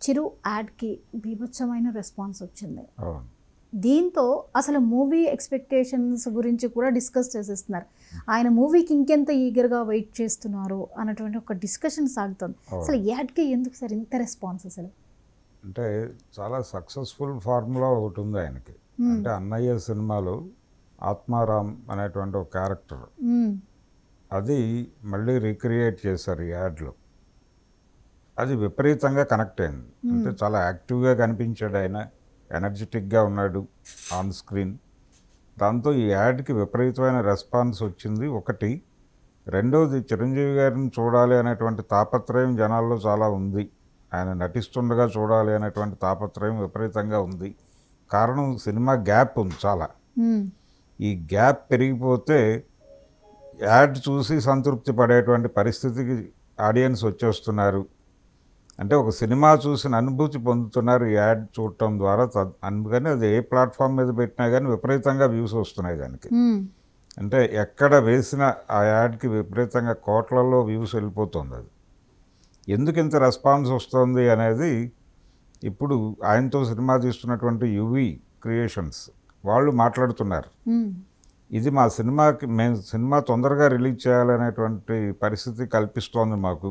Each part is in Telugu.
చిరు యాడ్కి బీభత్సమైన రెస్పాన్స్ వచ్చింది. అవును. దీంతో అసలు మూవీ ఎక్స్పెక్టేషన్స్ గురించి కూడా డిస్కస్ చేసేస్తున్నారు. ఆయన మూవీకి ఇంకెంత ఈగర్గా వెయిట్ చేస్తున్నారు అన్నటువంటి ఒక డిస్కషన్ సాగుతుంది. అసలు యాడ్కి ఎందుకు సార్ ఇంత రెస్పాన్స్? అసలు అంటే చాలా సక్సెస్ఫుల్ ఫార్ములా ఒకటి ఉంది ఆయనకి. అంటే అన్నయ్య సినిమాలో ఆత్మారాం అనేటువంటి ఒక క్యారెక్టర్, అది మళ్ళీ రీక్రియేట్ చేశారు ఈ యాడ్లో. అది విపరీతంగా కనెక్ట్ అయింది. అంటే చాలా యాక్టివ్గా కనిపించాడు ఆయన, ఎనర్జెటిక్గా ఉన్నాడు ఆన్ స్క్రీన్. దాంతో ఈ యాడ్కి విపరీతమైన రెస్పాన్స్ వచ్చింది ఒకటి. రెండోది, చిరంజీవి గారిని చూడాలి అనేటువంటి తాపత్రయం జనాల్లో చాలా ఉంది. ఆయన నటిస్తుండగా చూడాలి అనేటువంటి తాపత్రయం విపరీతంగా ఉంది. కారణం సినిమా గ్యాప్ ఉంది చాలా. ఈ గ్యాప్ పెరిగిపోతే యాడ్ చూసి సంతృప్తి పడేటువంటి పరిస్థితికి ఆడియన్స్ వచ్చేస్తున్నారు. అంటే ఒక సినిమా చూసిన అనుభూతి పొందుతున్నారు ఈ యాడ్ చూడటం ద్వారా. అందుకని అది ఏ ప్లాట్ఫామ్ మీద పెట్టినా కానీ విపరీతంగా వ్యూస్ వస్తున్నాయి దానికి. అంటే ఎక్కడ వేసిన ఆ యాడ్కి విపరీతంగా కోట్లలో వ్యూస్ వెళ్ళిపోతుంది. అది ఎందుకు ఇంత రెస్పాన్స్ వస్తుంది అనేది ఇప్పుడు ఆయనతో సినిమా తీస్తున్నటువంటి యువి క్రియేషన్స్ వాళ్ళు మాట్లాడుతున్నారు. ఇది మా సినిమాకి, మేము సినిమా తొందరగా రిలీజ్ చేయాలనేటువంటి పరిస్థితి కల్పిస్తోంది మాకు.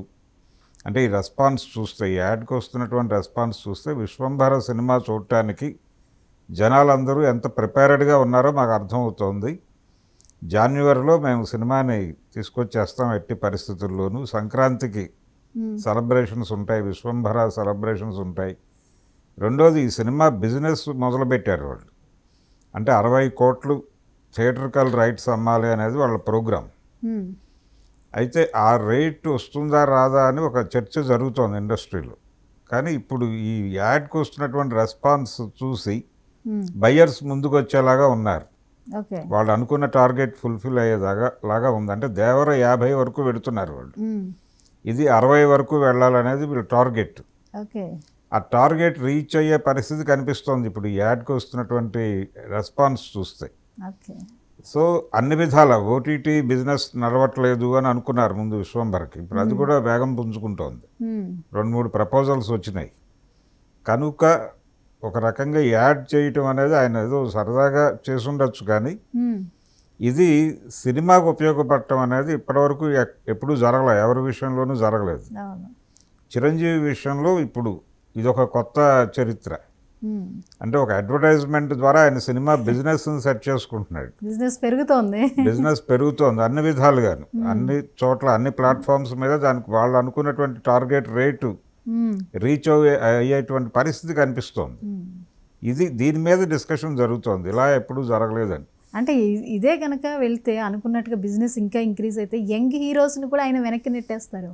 అంటే ఈ రెస్పాన్స్ చూస్తే, ఈ యాడ్కి వస్తున్నటువంటి రెస్పాన్స్ చూస్తే విశ్వంభర సినిమా చూడటానికి జనాలందరూ ఎంత ప్రిపేర్డ్గా ఉన్నారో మాకు అర్థమవుతోంది. జాన్యువరిలో మేము సినిమాని తీసుకొచ్చేస్తాం ఎట్టి పరిస్థితుల్లోనూ. సంక్రాంతికి సెలబ్రేషన్స్ ఉంటాయి, విశ్వంభర సెలబ్రేషన్స్ ఉంటాయి. రెండోది, ఈ సినిమా బిజినెస్ మొదలుపెట్టారు వాళ్ళు. అంటే 60 కోట్లు థియేటర్కల్ రైట్స్ అమ్మాలి అనేది వాళ్ళ ప్రోగ్రాం. అయితే ఆ రేట్ వస్తుందా రాదా అని ఒక చర్చ జరుగుతోంది ఇండస్ట్రీలో. కానీ ఇప్పుడు ఈ యాడ్కి వస్తున్నటువంటి రెస్పాన్స్ చూసి బయ్యర్స్ ముందుకు వచ్చేలాగా ఉన్నారు. వాళ్ళు అనుకున్న టార్గెట్ ఫుల్ఫిల్ అయ్యేలాగా ఉంది. అంటే దేవర 50 వరకు వెళుతున్నారు వాళ్ళు, ఇది 60 వరకు వెళ్ళాలనేది వీళ్ళ టార్గెట్. ఆ టార్గెట్ రీచ్ అయ్యే పరిస్థితి కనిపిస్తోంది ఇప్పుడు ఈ యాడ్కి వస్తున్నటువంటి రెస్పాన్స్ చూస్తే. సో అన్ని విధాల ఓటీటీ బిజినెస్ నడవట్లేదు అని అనుకున్నారు ముందు విశ్వంభర్కి. ఇప్పుడు అది కూడా వేగం పుంజుకుంటోంది. 2-3 ప్రపోజల్స్ వచ్చినాయి. కనుక ఒక రకంగా యాడ్ చేయటం అనేది ఆయన ఏదో సరదాగా చేసుండొచ్చు, కానీ ఇది సినిమాకు ఉపయోగపడటం అనేది ఇప్పటివరకు ఎప్పుడూ జరగలేదు, ఎవరి విషయంలోనూ జరగలేదు. చిరంజీవి విషయంలో ఇప్పుడు ఇదొక కొత్త చరిత్ర. అంటే ఒక అడ్వర్టైజ్మెంట్ ద్వారా ఆయన సినిమా బిజినెస్ సెట్ చేసుకుంటున్నాడు. బిజినెస్ పెరుగుతోంది అన్ని విధాలుగాను, అన్ని చోట్ల, అన్ని ప్లాట్ఫామ్స్ మీద. దానికి వాళ్ళు అనుకున్నటువంటి టార్గెట్ రేటు రీచ్ అయ్యేటువంటి పరిస్థితి కనిపిస్తోంది. దీని మీద డిస్కషన్ జరుగుతోంది, ఇలా ఎప్పుడూ జరగలేదని. అంటే ఇదే కనుక వెళ్తే అనుకున్నట్టుగా బిజినెస్ ఇంకా ఇంక్రీజ్ అయితే యంగ్ హీరోస్ని కూడా ఆయన వెనక్కి నెట్టేస్తారు.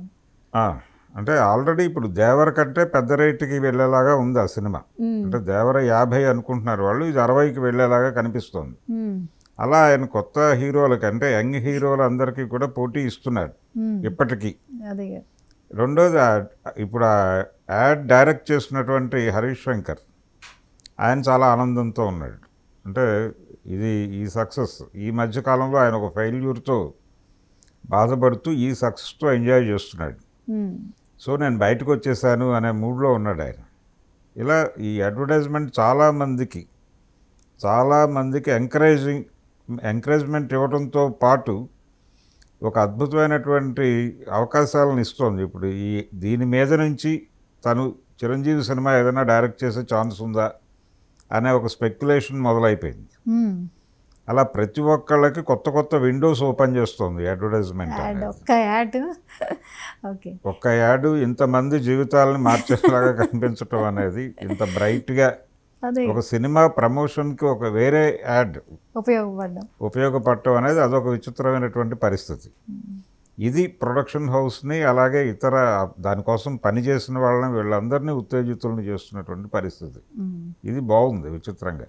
అంటే ఆల్రెడీ ఇప్పుడు దేవర కంటే పెద్ద రేటుకి వెళ్ళేలాగా ఉంది ఆ సినిమా. అంటే దేవర 50 అనుకుంటున్నారు వాళ్ళు, ఇది 60కి వెళ్ళేలాగా కనిపిస్తోంది. అలా ఆయన కొత్త హీరోలకి, అంటే యంగ్ హీరోలందరికీ కూడా పోటీ ఇస్తున్నాడు ఇప్పటికీ. రెండోది, ఇప్పుడు ఆ యాడ్ డైరెక్ట్ చేసినటువంటి హరీష్ శంకర్, ఆయన చాలా ఆనందంతో ఉన్నాడు. అంటే ఈ సక్సెస్, ఈ మధ్యకాలంలో ఆయన ఒక ఫెయిల్యూర్తో బాధపడుతూ ఈ సక్సెస్తో ఎంజాయ్ చేస్తున్నాడు. సో నేను బయటకు వచ్చేసాను అనే మూడ్లో ఉన్నాడు ఆయన. ఇలా ఈ అడ్వర్టైజ్మెంట్ చాలామందికి ఎంకరేజ్మెంట్ ఇవ్వడంతో పాటు ఒక అద్భుతమైనటువంటి అవకాశాలను ఇస్తోంది. ఇప్పుడు దీని మీద నుంచి తను చిరంజీవి సినిమా ఏదైనా డైరెక్ట్ చేసే ఛాన్స్ ఉందా అనే ఒక స్పెక్యులేషన్ మొదలైపోయింది. అలా ప్రతి ఒక్కళ్ళకి కొత్త విండోస్ ఓపెన్ చేస్తుంది అడ్వర్టైజ్మెంట్. ఒక్క యాడ్ ఇంతమంది జీవితాలను మార్చేలాగా కనిపించడం అనేది, ఇంత బ్రైట్గా ఒక సినిమా ప్రమోషన్కి ఒక వేరే యాడ్ ఉపయోగపడటం అనేది అదొక విచిత్రమైనటువంటి పరిస్థితి. ఇది ప్రొడక్షన్ హౌస్ని, అలాగే ఇతర దానికోసం పనిచేసిన వాళ్ళని, వీళ్ళందరినీ ఉత్తేజితులను చేస్తున్నటువంటి పరిస్థితి. ఇది బాగుంది విచిత్రంగా.